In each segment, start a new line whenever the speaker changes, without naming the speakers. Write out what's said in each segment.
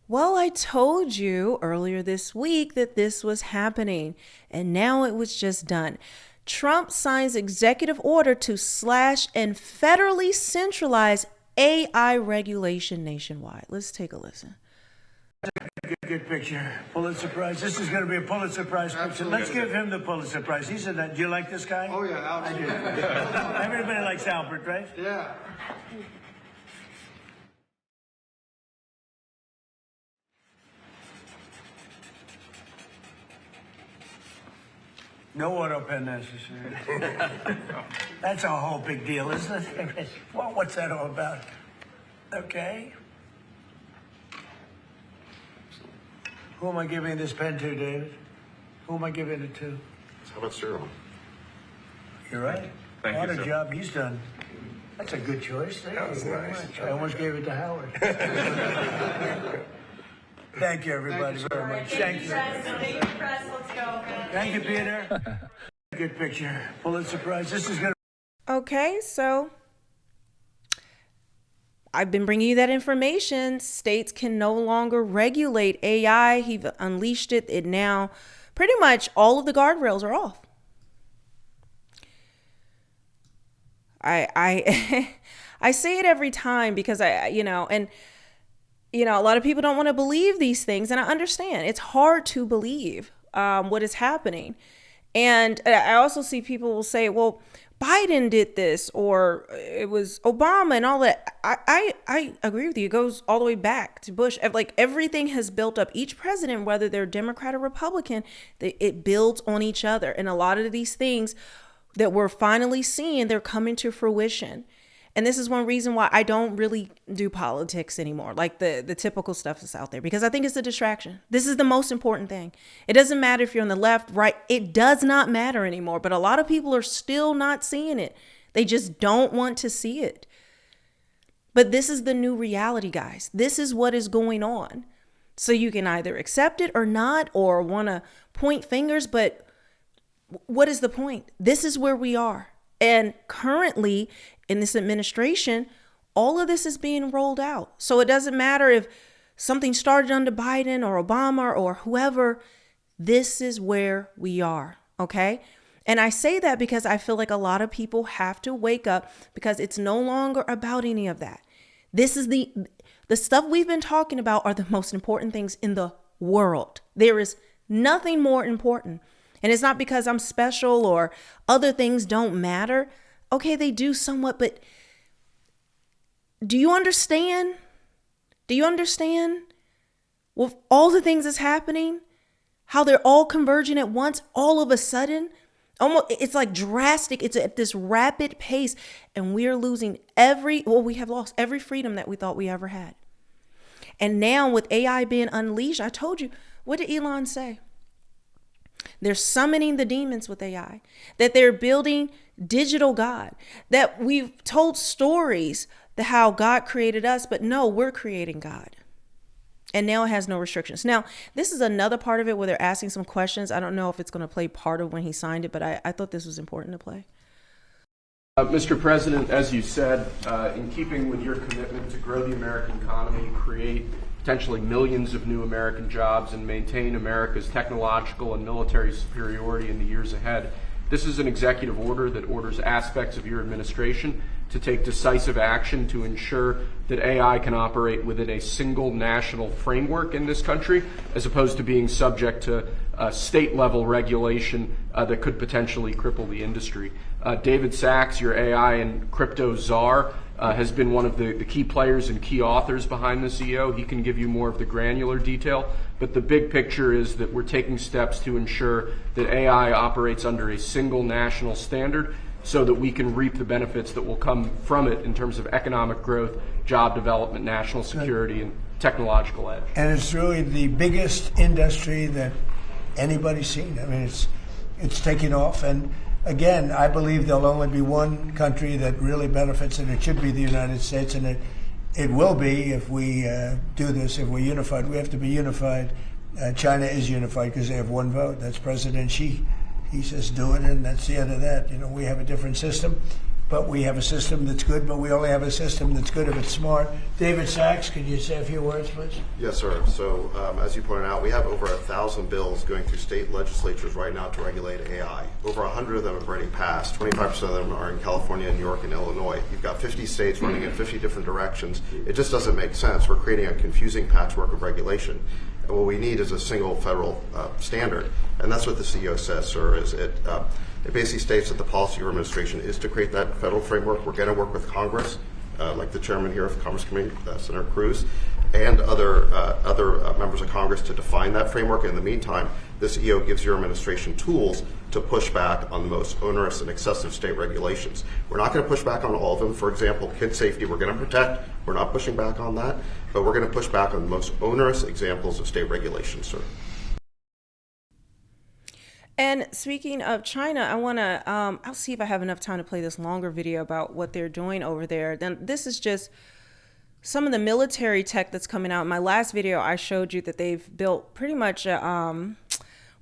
Well, I told you earlier this week that this was happening, and now it was just done. Trump signs executive order to slash and federally centralize AI regulation nationwide. Let's take a listen.
Good picture. Pulitzer Prize. This is going to be a Pulitzer Prize picture. Let's give him the Pulitzer Prize. He said that. Do you like this guy?
Oh, yeah, absolutely.
I do. Everybody likes Albert, right?
Yeah.
No auto pen necessary. That's a whole big deal, isn't it? Well, what's that all about? Okay. Who am I giving this pen to, David? Who am I giving it to?
How about Cyril?
You're right.
Thank you,
what a
sir.
job he's done. That's a good choice. Thank you very
nice.
much. I almost gave it to Howard. Thank you, everybody, very much. Thank you.
Thank you, press. Let's go.
Thank you, Peter. Good picture. Pulitzer Prize. This is going to...
Okay, so I've been bringing you that information. States can no longer regulate AI. He's unleashed it. It now, pretty much all of the guardrails are off. I I say it every time because a lot of people don't want to believe these things, and I understand it's hard to believe what is happening. And I also see people will say, well, Biden did this, or it was Obama and all that. I agree with you. It goes all the way back to Bush. Like, everything has built up. Each president, whether they're Democrat or Republican, it builds on each other. And a lot of these things that we're finally seeing, they're coming to fruition. And this is one reason why I don't really do politics anymore, like the typical stuff that's out there, because I think it's a distraction. This is the most important thing. It doesn't matter if you're on the left, right. It does not matter anymore. But a lot of people are still not seeing it. They just don't want to see it. But this is the new reality, guys. This is what is going on. So you can either accept it or not, or want to point fingers. But what is the point? This is where we are. And currently in this administration, all of this is being rolled out. So it doesn't matter if something started under Biden or Obama or whoever. This is where we are. Okay. And I say that because I feel like a lot of people have to wake up, because it's no longer about any of that. This is the stuff we've been talking about are the most important things in the world. There is nothing more important. And it's not because I'm special or other things don't matter. Okay, they do somewhat, but do you understand? Do you understand with all the things that's happening, how they're all converging at once, all of a sudden? Almost, it's like drastic. It's at this rapid pace, and we're losing we have lost every freedom that we thought we ever had. And now with AI being unleashed, I told you, what did Elon say? They're summoning the demons with AI, that they're building digital God, that we've told stories that how God created us, but no, we're creating God. And now it has no restrictions. Now, this is another part of it where they're asking some questions. I don't know if it's going to play part of when he signed it, but I thought this was important to play.
Mr. President, as you said, in keeping with your commitment to grow the American economy, create potentially millions of new American jobs, and maintain America's technological and military superiority in the years ahead, this is an executive order that orders aspects of your administration to take decisive action to ensure that AI can operate within a single national framework in this country, as opposed to being subject to state-level regulation that could potentially cripple the industry. David Sachs, your AI and crypto czar, has been one of the key players and key authors behind this EO. He can give you more of the granular detail, but the big picture is that we're taking steps to ensure that AI operates under a single national standard so that we can reap the benefits that will come from it in terms of economic growth, job development, national security, and technological edge.
And it's really the biggest industry that anybody's seen. I mean, it's taking off. And again, I believe there'll only be one country that really benefits, and it should be the United States. And it will be if we do this, if we're unified. We have to be unified. China is unified because they have one vote. That's President Xi. He says do it, and that's the end of that. You know, we have a different system. but we have a system that's good, but we only have a system that's good if it's smart. David Sachs, could you say a few words, please?
Yes, sir. So, as you pointed out, we have over 1,000 bills going through state legislatures right now to regulate AI. Over 100 of them have already passed. 25% of them are in California, New York, and Illinois. You've got 50 states running in 50 different directions. It just doesn't make sense. We're creating a confusing patchwork of regulation. And what we need is a single federal standard. And that's what the CEO says, sir, is it basically states that the policy of your administration is to create that federal framework. We're going to work with Congress, like the chairman here of the Commerce Committee, Senator Cruz, and other members of Congress to define that framework. In the meantime, this EO gives your administration tools to push back on the most onerous and excessive state regulations. We're not going to push back on all of them. For example, kid safety, we're going to protect. We're not pushing back on that, but we're going to push back on the most onerous examples of state regulations, sir.
And speaking of China, I want to, I'll see if I have enough time to play this longer video about what they're doing over there. Then this is just some of the military tech that's coming out. In my last video, I showed you that they've built pretty much a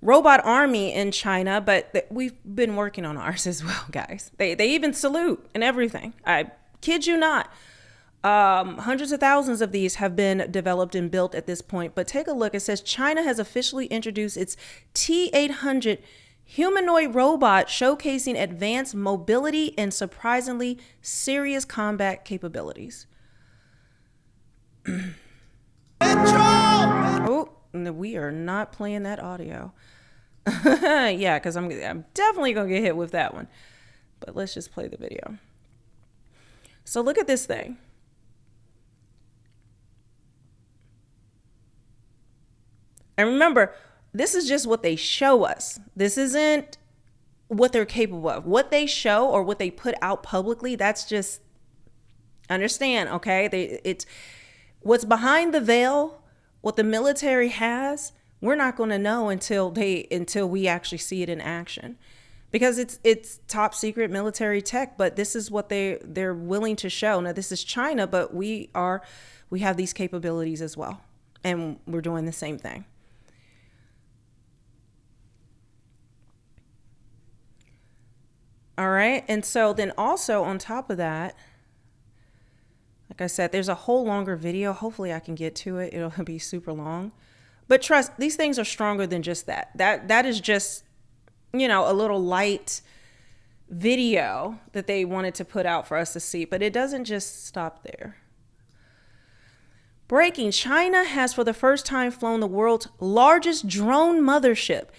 robot army in China, but we've been working on ours as well, guys. They even salute and everything. I kid you not. Hundreds of thousands of these have been developed and built at this point. But take a look. It says China has officially introduced its T-800 humanoid robot showcasing advanced mobility and surprisingly serious combat capabilities. Oh, no, we are not playing that audio. Yeah, because I'm definitely going to get hit with that one. But let's just play the video. So look at this thing. And remember, this is just what they show us. This isn't what they're capable of. What they show or what they put out publicly, that's just, understand, okay? It's what's behind the veil, what the military has, we're not going to know until we actually see it in action. Because it's top secret military tech, but this is what they're willing to show. Now, this is China, but we have these capabilities as well. And we're doing the same thing. All right. And so then also on top of that, like I said, there's a whole longer video. Hopefully I can get to it. It'll be super long. But trust, these things are stronger than just that. That is just, a little light video that they wanted to put out for us to see. But it doesn't just stop there. Breaking, China has for the first time flown the world's largest drone mothership.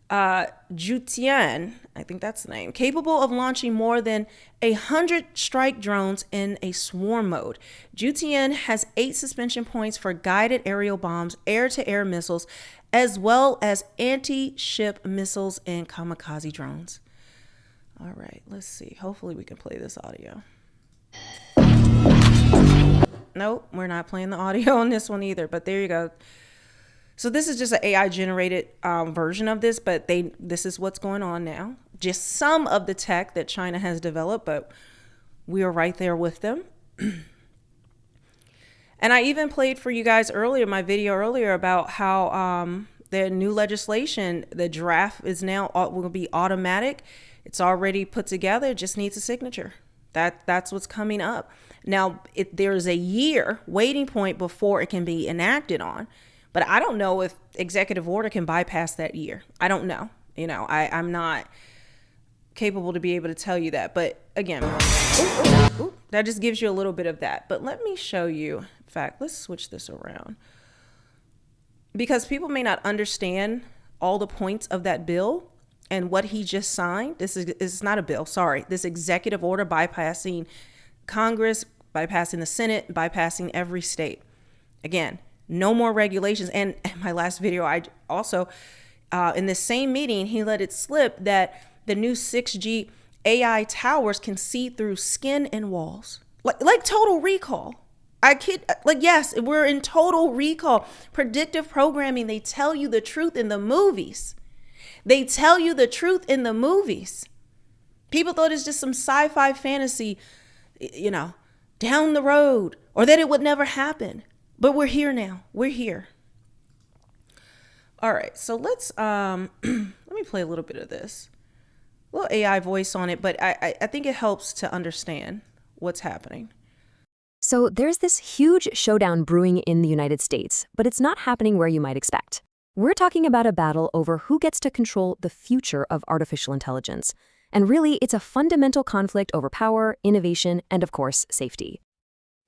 Zhujian, I think that's the name, capable of launching more than 100 strike drones in a swarm mode. Zhujian has 8 suspension points for guided aerial bombs, air-to-air missiles, as well as anti-ship missiles and kamikaze drones. All right, let's see. Hopefully we can play this audio. Nope, we're not playing the audio on this one either, but there you go. So this is just an AI generated version of this, but this is what's going on now. Just some of the tech that China has developed, but we are right there with them. And I even played for you guys earlier, my video earlier about how the new legislation, the draft is now will be automatic. It's already put together. It just needs a signature. That's what's coming up. Now, there's a year waiting point before it can be enacted on. But I don't know if executive order can bypass that year. I don't know. I'm not capable to be able to tell you that. But again, that just gives you a little bit of that. But let me show you. In fact, let's switch this around. Because people may not understand all the points of that bill and what he just signed. This is not a bill, sorry. This executive order bypassing Congress, bypassing the Senate, bypassing every state. Again, no more regulations. And in my last video, I also, in the same meeting, he let it slip that the new 6G AI towers can see through skin and walls. Like total recall. Yes, we're in total recall. Predictive programming, they tell you the truth in the movies. They tell you the truth in the movies. People thought it's just some sci-fi fantasy, down the road, or that it would never happen. But we're here now. We're here. All right. So let's let me play a little bit of this. little AI voice on it, but I think it helps to understand what's happening.
So there's this huge showdown brewing in the United States, but it's not happening where you might expect. We're talking about a battle over who gets to control the future of artificial intelligence. And really, it's a fundamental conflict over power, innovation, and of course, safety.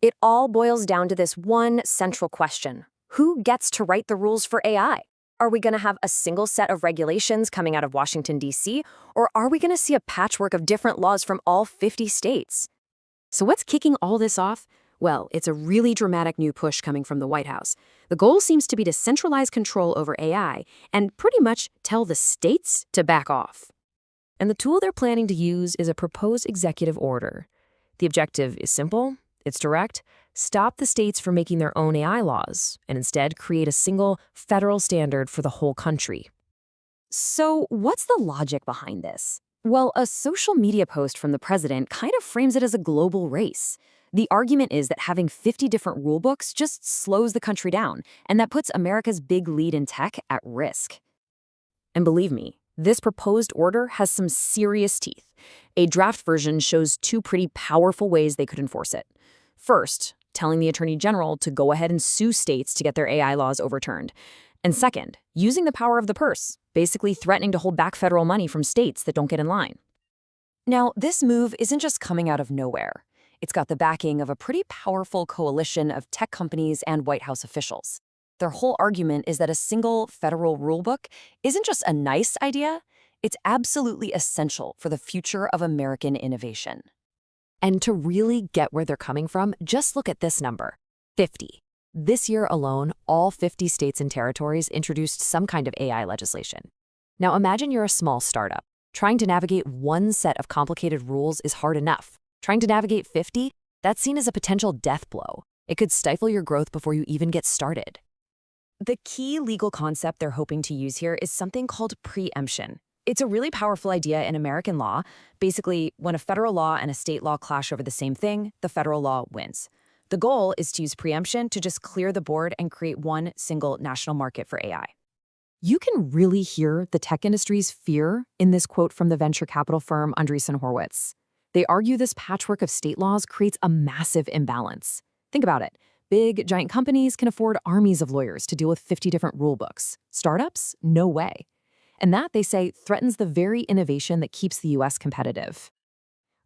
It all boils down to this one central question. Who gets to write the rules for AI? Are we going to have a single set of regulations coming out of Washington, D.C., or are we going to see a patchwork of different laws from all 50 states? So what's kicking all this off? Well, it's a really dramatic new push coming from the White House. The goal seems to be to centralize control over AI and pretty much tell the states to back off. And the tool they're planning to use is a proposed executive order. The objective is simple, it's direct: stop the states from making their own AI laws, and instead create a single federal standard for the whole country. So what's the logic behind this? Well, a social media post from the president kind of frames it as a global race. The argument is that having 50 different rulebooks just slows the country down, and that puts America's big lead in tech at risk. And believe me, this proposed order has some serious teeth. A draft version shows two pretty powerful ways they could enforce it. First, telling the Attorney General to go ahead and sue states to get their AI laws overturned. And second, using the power of the purse, basically threatening to hold back federal money from states that don't get in line. Now, this move isn't just coming out of nowhere. It's got the backing of a pretty powerful coalition of tech companies and White House officials. Their whole argument is that a single federal rulebook isn't just a nice idea, it's absolutely essential for the future of American innovation. And to really get where they're coming from, just look at this number: 50. This year alone, all 50 states and territories introduced some kind of AI legislation. Now imagine you're a small startup. Trying to navigate one set of complicated rules is hard enough. Trying to navigate 50? That's seen as a potential death blow. It could stifle your growth before you even get started. The key legal concept they're hoping to use here is something called preemption. It's a really powerful idea in American law. Basically, when a federal law and a state law clash over the same thing, the federal law wins. The goal is to use preemption to just clear the board and create one single national market for AI. You can really hear the tech industry's fear in this quote from the venture capital firm Andreessen Horowitz. They argue this patchwork of state laws creates a massive imbalance. Think about it. Big, giant companies can afford armies of lawyers to deal with 50 different rulebooks. Startups? No way. And that, they say, threatens the very innovation that keeps the U.S. competitive.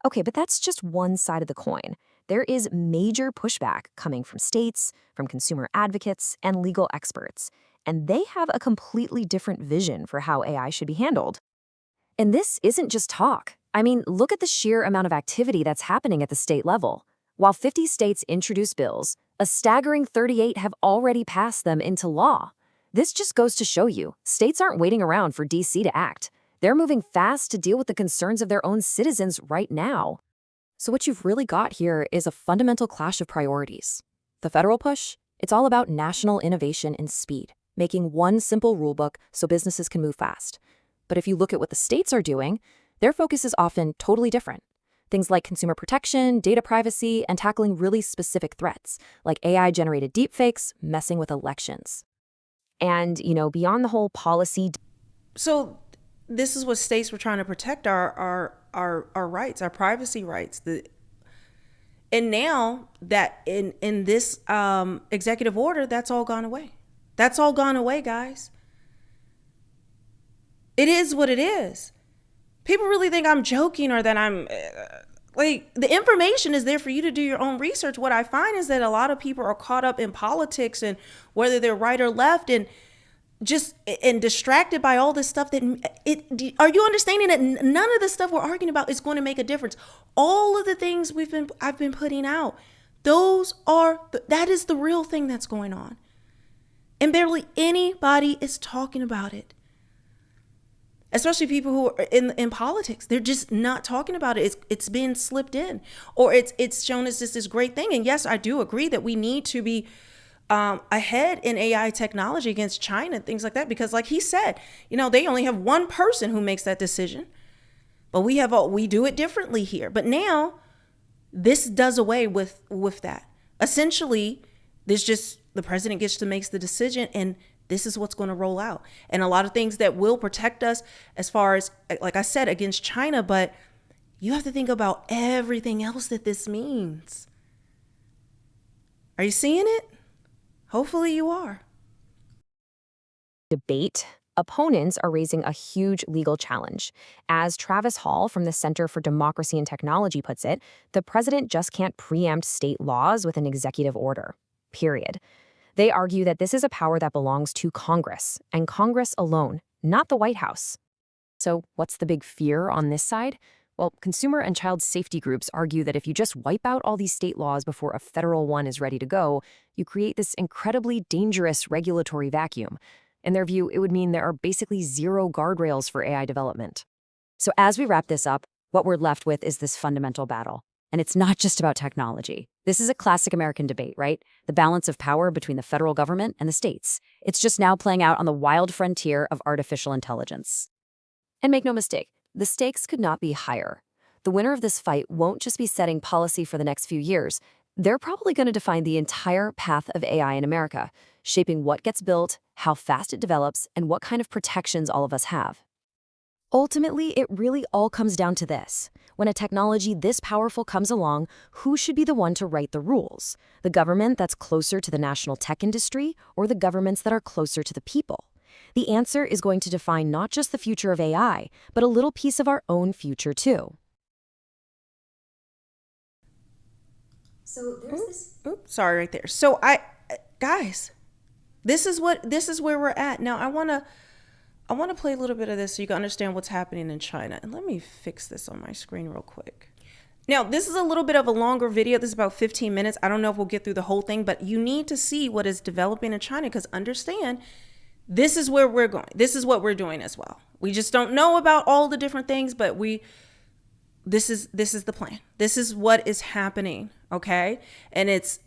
Okay, but that's just one side of the coin. There is major pushback coming from states, from consumer advocates, and legal experts. And they have a completely different vision for how AI should be handled. And this isn't just talk. I mean, look at the sheer amount of activity that's happening at the state level. While 50 states introduce bills, a staggering 38 have already passed them into law. This just goes to show you, states aren't waiting around for D.C. to act. They're moving fast to deal with the concerns of their own citizens right now. So what you've really got here is a fundamental clash of priorities. The federal push, it's all about national innovation and speed, making one simple rulebook so businesses can move fast. But if you look at what the states are doing, their focus is often totally different. Things like consumer protection, data privacy, and tackling really specific threats, like AI-generated deepfakes messing with elections. And, beyond the whole policy.
So this is what states were trying to protect our rights, our privacy rights. And now that in this executive order, that's all gone away. That's all gone away, guys. It is what it is. People really think I'm joking or that I'm the information is there for you to do your own research. What I find is that a lot of people are caught up in politics and whether they're right or left and distracted by all this stuff are you understanding that none of the stuff we're arguing about is going to make a difference? All of the things I've been putting out, that is the real thing that's going on. And barely anybody is talking about it. Especially people who are in politics. They're just not talking about it. It's being slipped in. Or it's shown as this great thing. And yes, I do agree that we need to be ahead in AI technology against China and things like that. Because like he said, they only have one person who makes that decision. But we do it differently here. But now this does away with that. Essentially, the president gets to make the decision and this is what's going to roll out. And a lot of things that will protect us as far as, like I said, against China, but you have to think about everything else that this means. Are you seeing it? Hopefully you are.
Debate, opponents are raising a huge legal challenge. As Travis Hall from the Center for Democracy and Technology puts it, the president just can't preempt state laws with an executive order. Period. They argue that this is a power that belongs to Congress, and Congress alone, not the White House. So what's the big fear on this side? Well, consumer and child safety groups argue that if you just wipe out all these state laws before a federal one is ready to go, you create this incredibly dangerous regulatory vacuum. In their view, it would mean there are basically zero guardrails for AI development. So as we wrap this up, what we're left with is this fundamental battle. And it's not just about technology. This is a classic American debate, right? The balance of power between the federal government and the states. It's just now playing out on the wild frontier of artificial intelligence. And make no mistake, the stakes could not be higher. The winner of this fight won't just be setting policy for the next few years. They're probably going to define the entire path of AI in America, shaping what gets built, how fast it develops, and what kind of protections all of us have. Ultimately, it really all comes down to this. When a technology this powerful comes along, who should be the one to write the rules? The government that's closer to the national tech industry, or the governments that are closer to the people? The answer is going to define not just the future of AI, but a little piece of our own future too. So there's this.
Oops, sorry, right there. So guys, this is where we're at now. I want to play a little bit of this so you can understand what's happening in China. And let me fix this on my screen real quick. Now, this is a little bit of a longer video. This is about 15 minutes. I don't know if we'll get through the whole thing, but you need to see what is developing in China, because understand, this is where we're going. This is what we're doing as well. We just don't know about all the different things, but this is the plan. This is what is happening, okay? And it's,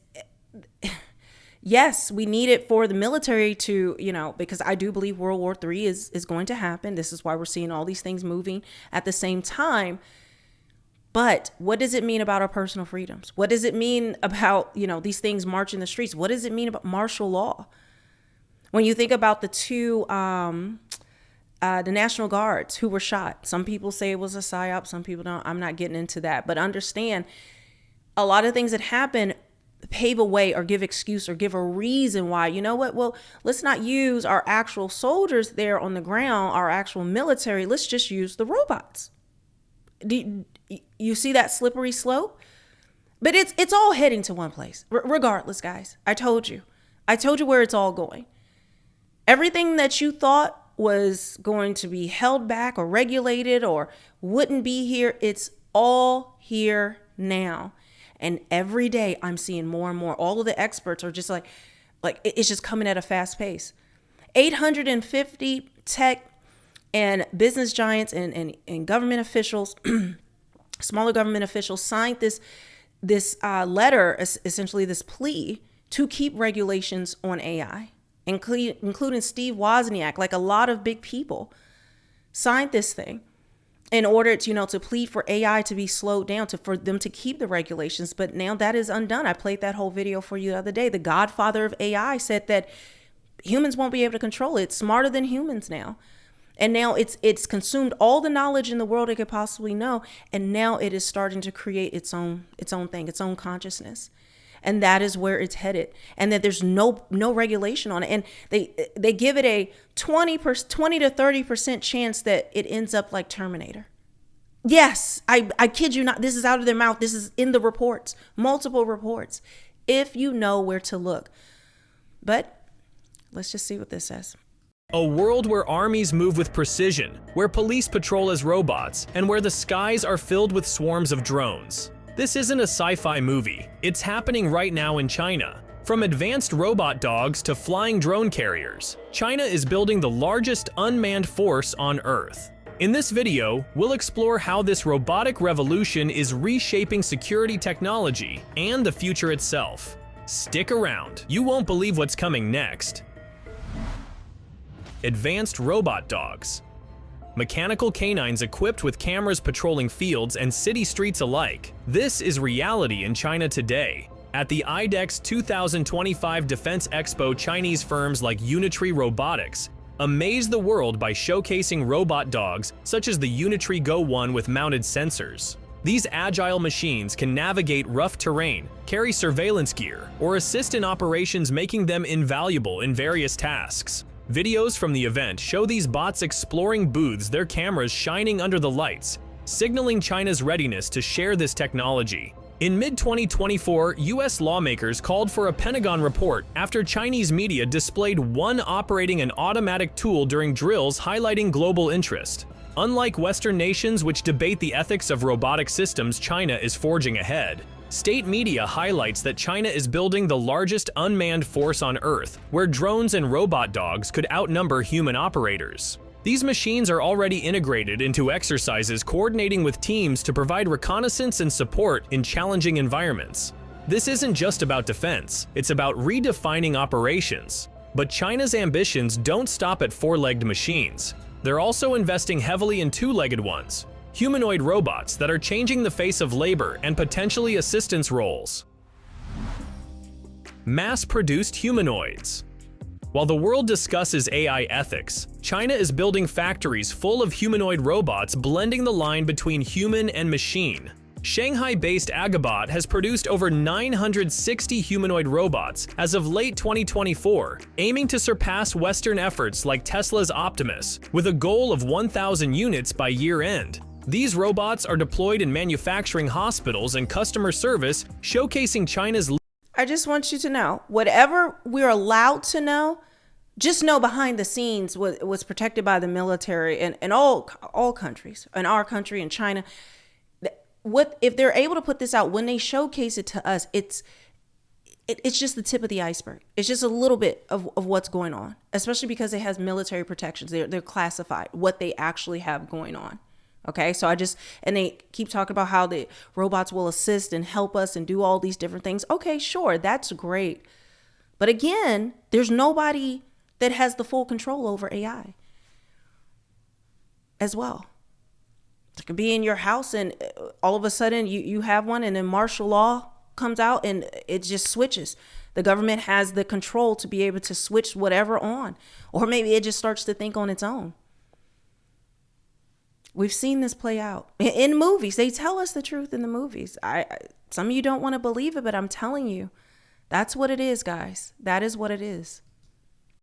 yes, we need it for the military to, because I do believe World War III is going to happen. This is why we're seeing all these things moving at the same time. But what does it mean about our personal freedoms? What does it mean about, these things marching the streets? What does it mean about martial law? When you think about the two, the National Guards who were shot, some people say it was a psyop, some people don't. I'm not getting into that. But understand, a lot of things that happen pave a way or give excuse or give a reason why, well, let's not use our actual soldiers there on the ground, our actual military. Let's just use the robots. Do you see that slippery slope? But it's all heading to one place. Regardless, guys, I told you where it's all going. Everything that you thought was going to be held back or regulated or wouldn't be here, it's all here now. And every day I'm seeing more and more. All of the experts are just like it's just coming at a fast pace. 850 tech and business giants and government officials, smaller government officials signed this letter, essentially this plea to keep regulations on AI, including Steve Wozniak, like a lot of big people signed this thing in order to, to plead for AI to be slowed down, for them to keep the regulations. But now that is undone. I played that whole video for you the other day. The godfather of AI said that humans won't be able to control it. It's smarter than humans now. And now it's consumed all the knowledge in the world it could possibly know. And now it is starting to create its own thing, its own consciousness. And that is where it's headed. And that there's no regulation on it. And they give it a 20 to 30% chance that it ends up like Terminator. Yes, I kid you not. This is out of their mouth. This is in the reports, multiple reports, if you know where to look. But let's just see what this says.
A world where armies move with precision, where police patrol as robots, and where the skies are filled with swarms of drones. This isn't a sci-fi movie. It's happening right now in China. From advanced robot dogs to flying drone carriers, China is building the largest unmanned force on Earth. In this video, we'll explore how this robotic revolution is reshaping security technology and the future itself. Stick around. You won't believe what's coming next. Advanced robot dogs. Mechanical canines equipped with cameras patrolling fields and city streets alike. This is reality in China today. At the IDEX 2025 Defense Expo, Chinese firms like Unitree Robotics amaze the world by showcasing robot dogs such as the Unitree Go 1 with mounted sensors. These agile machines can navigate rough terrain, carry surveillance gear, or assist in operations, making them invaluable in various tasks. Videos from the event show these bots exploring booths, their cameras shining under the lights, signaling China's readiness to share this technology. In mid-2024, US lawmakers called for a Pentagon report after Chinese media displayed one operating an automatic tool during drills, highlighting global interest. Unlike Western nations which debate the ethics of robotic systems, China is forging ahead. State media highlights that China is building the largest unmanned force on Earth, where drones and robot dogs could outnumber human operators. These machines are already integrated into exercises, coordinating with teams to provide reconnaissance and support in challenging environments. This isn't just about defense, it's about redefining operations. But China's ambitions don't stop at four-legged machines. They're also investing heavily in two-legged ones, humanoid robots that are changing the face of labor and potentially assistance roles. Mass-produced humanoids. While the world discusses AI ethics, China is building factories full of humanoid robots, blending the line between human and machine. Shanghai-based Agabot has produced over 960 humanoid robots as of late 2024, aiming to surpass Western efforts like Tesla's Optimus, with a goal of 1,000 units by year-end. These robots are deployed in manufacturing, hospitals, and customer service, showcasing China's.
I just want you to know, whatever we're allowed to know, just know behind the scenes was protected by the military and all countries, in our country, in China. What if they're able to put this out when they showcase it to us? It's just the tip of the iceberg. It's just a little bit of what's going on, especially because it has military protections. They're classified, what they actually have going on. Okay, so and they keep talking about how the robots will assist and help us and do all these different things. Okay, sure, that's great. But again, there's nobody that has the full control over AI as well. It could be in your house and all of a sudden you have one, and then martial law comes out and it just switches. The government has the control to be able to switch whatever on, or maybe it just starts to think on its own. We've seen this play out in movies. They tell us the truth in the movies. Some of you don't want to believe it, but I'm telling you, that's what it is, guys. That is what it is.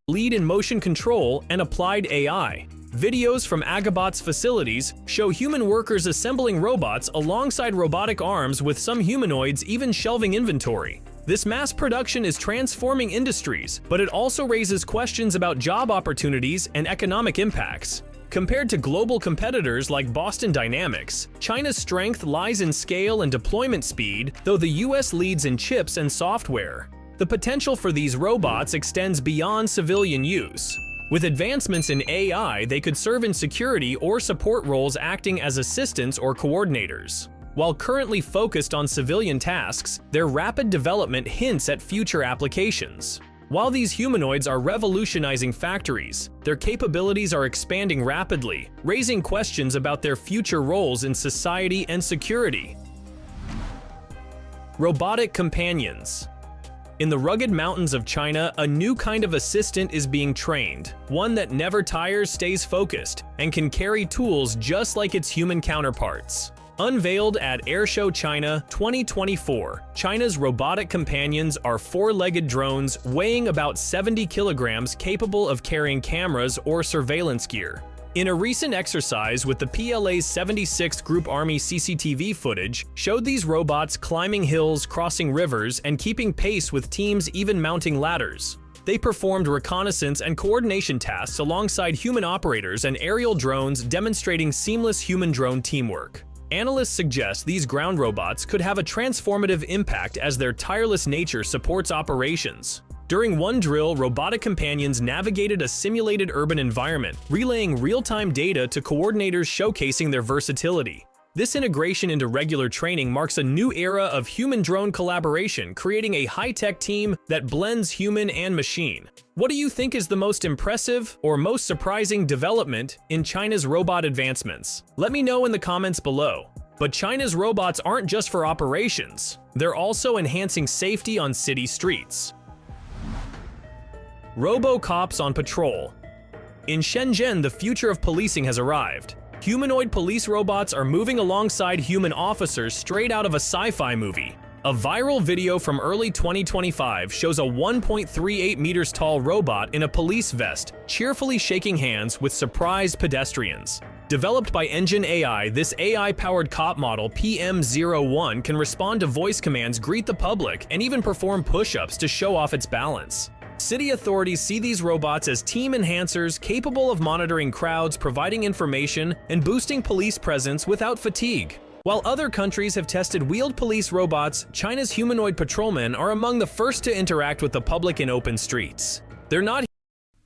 Lead in motion control and applied AI. Videos from Agabot's facilities show human workers assembling robots alongside robotic arms, with some humanoids even shelving inventory. This mass production is transforming industries, but it also raises questions about job opportunities and economic impacts. Compared to global competitors like Boston Dynamics, China's strength lies in scale and deployment speed, though the US leads in chips and software. The potential for these robots extends beyond civilian use. With advancements in AI, they could serve in security or support roles, acting as assistants or coordinators. While currently focused on civilian tasks, their rapid development hints at future applications. While these humanoids are revolutionizing factories, their capabilities are expanding rapidly, raising questions about their future roles in society and security. Robotic companions. In the rugged mountains of China, a new kind of assistant is being trained, one that never tires, stays focused, and can carry tools just like its human counterparts. Unveiled at Airshow China 2024, China's robotic companions are four-legged drones weighing about 70 kilograms, capable of carrying cameras or surveillance gear. In a recent exercise with the PLA's 76th Group Army, CCTV footage showed these robots climbing hills, crossing rivers, and keeping pace with teams even mounting ladders. They performed reconnaissance and coordination tasks alongside human operators and aerial drones, demonstrating seamless human-drone teamwork. Analysts suggest these ground robots could have a transformative impact as their tireless nature supports operations. During one drill, robotic companions navigated a simulated urban environment, relaying real-time data to coordinators, showcasing their versatility. This integration into regular training marks a new era of human-drone collaboration, creating a high-tech team that blends human and machine. What do you think is the most impressive or most surprising development in China's robot advancements? Let me know in the comments below. But China's robots aren't just for operations. They're also enhancing safety on city streets. Robo-cops on patrol. In Shenzhen, the future of policing has arrived. Humanoid police robots are moving alongside human officers straight out of a sci-fi movie. A viral video from early 2025 shows a 1.38 meters tall robot in a police vest cheerfully shaking hands with surprised pedestrians. Developed by Engine AI, this AI-powered cop model PM01 can respond to voice commands, greet the public, and even perform push-ups to show off its balance. City authorities see these robots as team enhancers capable of monitoring crowds, providing information, and boosting police presence without fatigue. While other countries have tested wheeled police robots, China's humanoid patrolmen are among the first to interact with the public in open streets. They're not.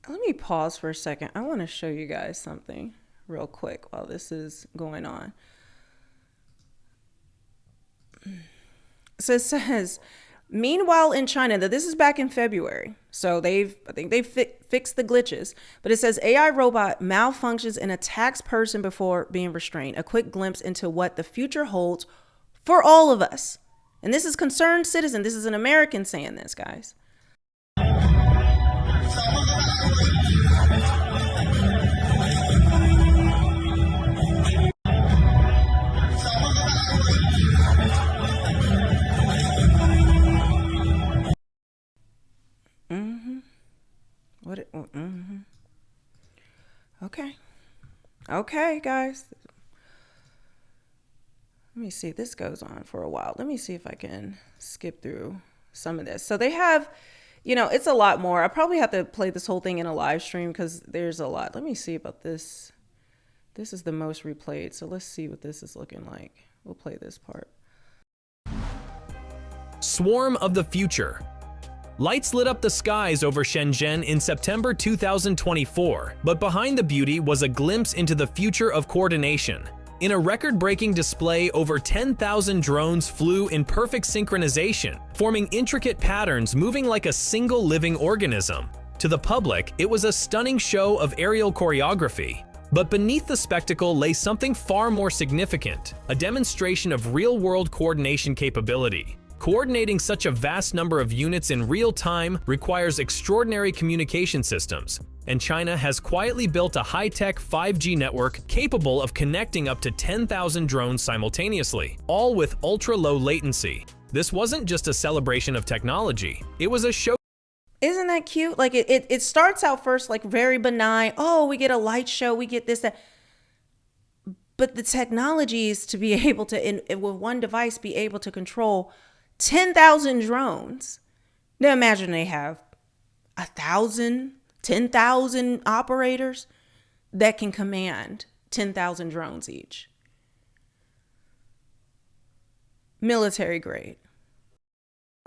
Let me pause for a second. I want to show you guys something real quick while this is going on. So it says, meanwhile in China, that this is back in February, so I think they've fixed the glitches, but it says AI robot malfunctions and attacks person before being restrained. A quick glimpse into what the future holds for all of us. And this is concerned citizen. This is an American saying this, guys. Okay, guys. Let me see. This goes on for a while. Let me see if I can skip through some of this. So they have, it's a lot more. I probably have to play this whole thing in a live stream because there's a lot. Let me see about this. This is the most replayed. So let's see what this is looking like. We'll play this part.
Swarm of the future. Lights lit up the skies over Shenzhen in September 2024, but behind the beauty was a glimpse into the future of coordination. In a record-breaking display, over 10,000 drones flew in perfect synchronization, forming intricate patterns moving like a single living organism. To the public, it was a stunning show of aerial choreography. But beneath the spectacle lay something far more significant, a demonstration of real-world coordination capability. Coordinating such a vast number of units in real time requires extraordinary communication systems, and China has quietly built a high-tech 5G network capable of connecting up to 10,000 drones simultaneously, all with ultra-low latency. This wasn't just a celebration of technology, it was a show.
Isn't that cute? Like it starts out first like very benign. Oh, we get a light show, we get this, that. But the technology is to be able to, with one device, be able to control 10,000 drones. Now imagine they have 1,000, 10,000 operators that can command 10,000 drones each. Military grade.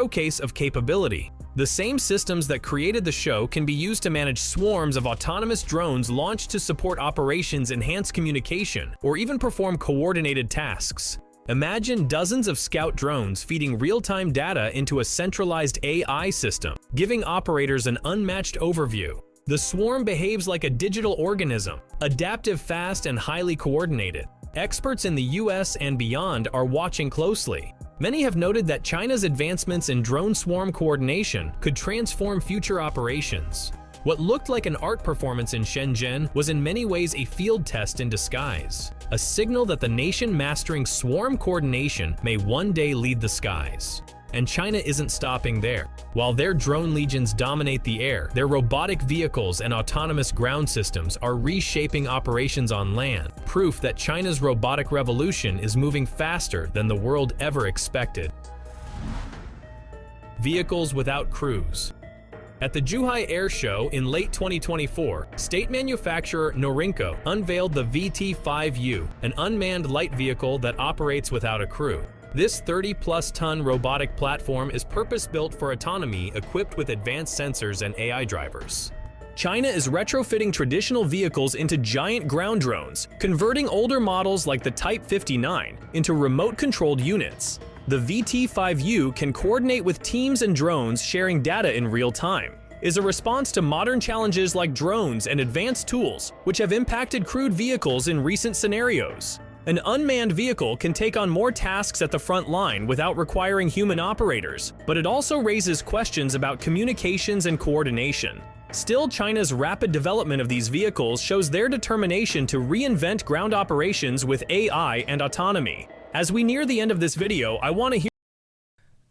Showcase of capability. The same systems that created the show can be used to manage swarms of autonomous drones launched to support operations, enhance communication, or even perform coordinated tasks. Imagine dozens of scout drones feeding real-time data into a centralized AI system, giving operators an unmatched overview. The swarm behaves like a digital organism, adaptive, fast, and highly coordinated. Experts in the US and beyond are watching closely. Many have noted that China's advancements in drone swarm coordination could transform future operations. What looked like an art performance in Shenzhen was in many ways a field test in disguise, a signal that the nation mastering swarm coordination may one day lead the skies. And China isn't stopping there. While their drone legions dominate the air, their robotic vehicles and autonomous ground systems are reshaping operations on land, proof that China's robotic revolution is moving faster than the world ever expected. Vehicles without crews. At the Zhuhai Air Show in late 2024, state manufacturer Norinco unveiled the VT5U, an unmanned light vehicle that operates without a crew. This 30-plus ton robotic platform is purpose-built for autonomy, equipped with advanced sensors and AI drivers. China is retrofitting traditional vehicles into giant ground drones, converting older models like the Type 59 into remote-controlled units. The VT5U can coordinate with teams and drones sharing data in real time, is a response to modern challenges like drones and advanced tools, which have impacted crewed vehicles in recent scenarios. An unmanned vehicle can take on more tasks at the front line without requiring human operators, but it also raises questions about communications and coordination. Still, China's rapid development of these vehicles shows their determination to reinvent ground operations with AI and autonomy. As we near the end of this video, I want to hear.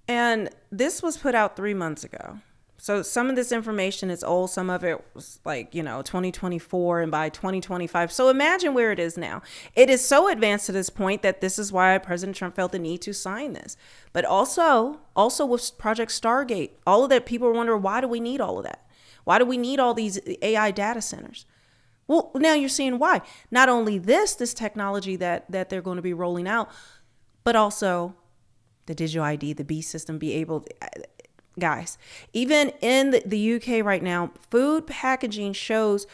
And this was put out 3 months ago. So some of this information is old. Some of it was 2024 and by 2025. So imagine where it is now. It is so advanced to this point that this is why President Trump felt the need to sign this. But also with Project Stargate, all of that, people wonder, why do we need all of that? Why do we need all these AI data centers? Well, now you're seeing why. Not only this technology that they're going to be rolling out, but also the digital ID, the B system, be able to, guys, even in the UK right now, food packaging shows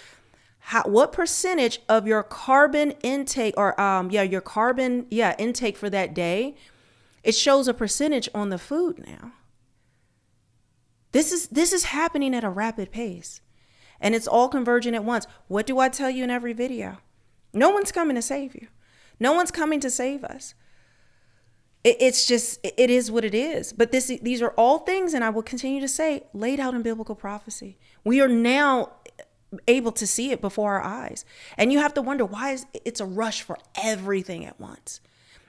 what percentage of your carbon intake or your carbon intake for that day. It shows a percentage on the food now. This is happening at a rapid pace, and it's all converging at once. What do I tell you in every video? No one's coming to save you. No one's coming to save us. It's just, it is what it is. But these are all things, and I will continue to say, laid out in biblical prophecy. We are now able to see it before our eyes. And you have to wonder, why it's a rush for everything at once.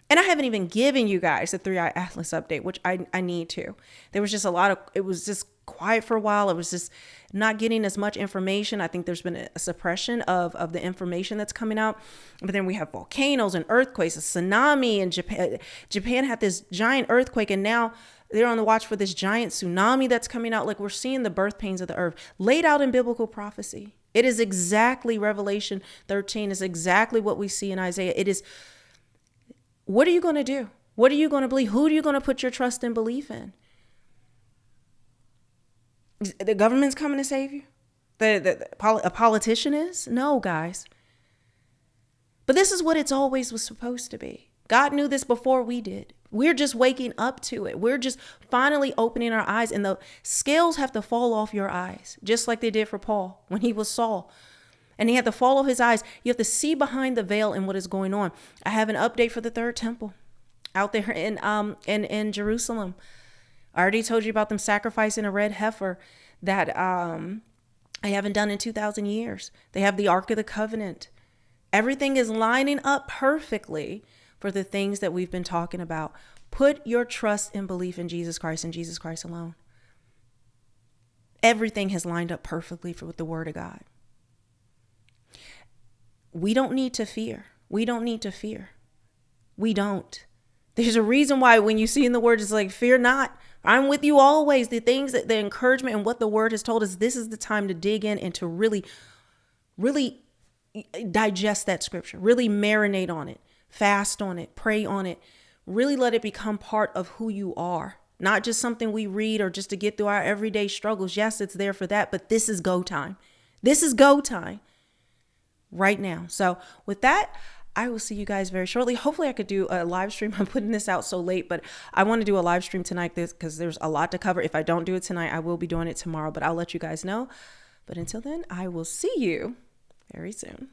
And I haven't even given you guys the 3i Atlas update, which I need to. There was just it was just quiet for a while. It was just not getting as much information. I think there's been a suppression of the information that's coming out. But then we have volcanoes and earthquakes, a tsunami in Japan. Japan had this giant earthquake, and now they're on the watch for this giant tsunami that's coming out. Like, we're seeing the birth pains of the earth laid out in biblical prophecy. It is exactly Revelation 13 is exactly what we see in Isaiah. It is, what are you going to do? What are you going to believe? Who are you going to put your trust and belief in? The government's coming to save you? A politician is? No, guys. But this is what it's always was supposed to be. God knew this before we did. We're just waking up to it. We're just finally opening our eyes, and the scales have to fall off your eyes, just like they did for Paul when he was Saul. And he had to follow his eyes. You have to see behind the veil and what is going on. I have an update for the third temple out there in Jerusalem. I already told you about them sacrificing a red heifer that I haven't done in 2,000 years. They have the Ark of the Covenant. Everything is lining up perfectly for the things that we've been talking about. Put your trust and belief in Jesus Christ and Jesus Christ alone. Everything has lined up perfectly with the Word of God. We don't need to fear. We don't need to fear. We don't. There's a reason why when you see in the Word, it's like, fear not. I'm with you always. The things that the encouragement and what the Word has told us, this is the time to dig in and to really, really digest that scripture, really marinate on it, fast on it, pray on it, really let it become part of who you are. Not just something we read or just to get through our everyday struggles. Yes, it's there for that, but this is go time. This is go time right now. So with that, I will see you guys very shortly. Hopefully I could do a live stream. I'm putting this out so late, but I want to do a live stream tonight because there's a lot to cover. If I don't do it tonight, I will be doing it tomorrow, but I'll let you guys know. But until then, I will see you very soon.